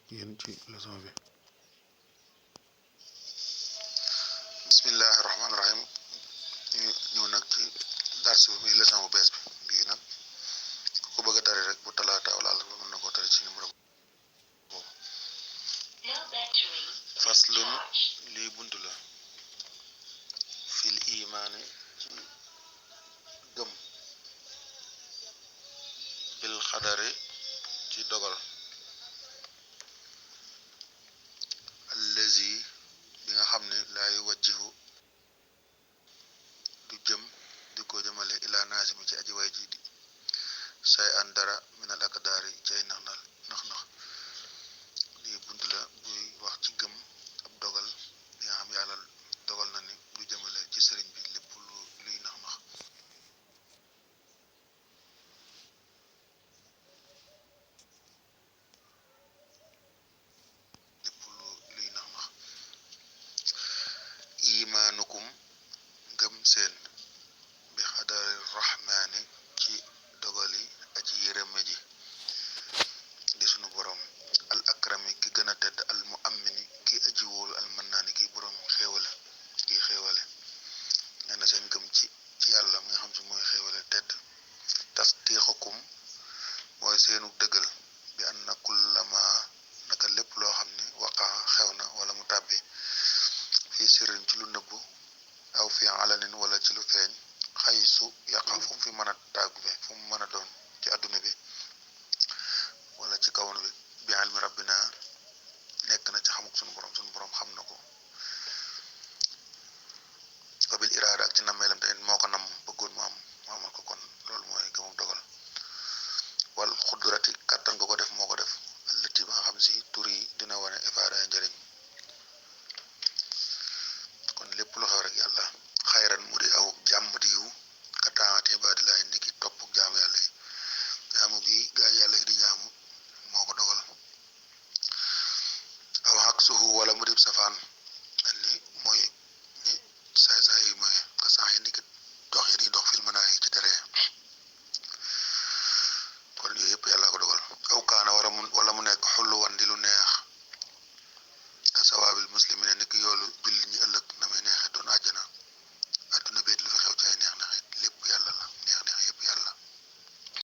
yéen ci leçon bi. bismillahi rahmaani rahim ñu ñëw nag ci darsi bi muy leçon bu bees bi bii nag ku bëgg a tari rek bu talaata wala àllarba mën na koo tari ci numéro boobu. faslun lii bunt la fil imaani ci gëm bil xadari ci dogal allazi bi nga xam ne laay wajjihu du jëm di ko jëmale ila naasimi ci aji way ji di say an dara minal akdaari ci ay nax lii bunt la buy wax ci gëm ab dogal bi nga xam yàlla dogal na ni du jëmale ci sëriñ bi lépp luy nax imaanukum ngëm seen bi xadari rahmaani ci dogali aji yërëme ji di sunu borom al akrami ki gën a tedd al mu amini ki aji wóolu al mannaani ki borom xéewale nee na seen ngëm ci yàlla mi nga xam si mooy xéewale tedd tasdiixukum mooy seenu dëggal bi an na kullama naka lépp loo xam ne waqaa xew na wala mu tàbbi fii sirrin ci lu nëbbu aw fi alanin wala ci lu feeñ xay su yaqa fu mu fi mën a tàggu fu mu mën a doon ci àdduna bi wala ci kawn bi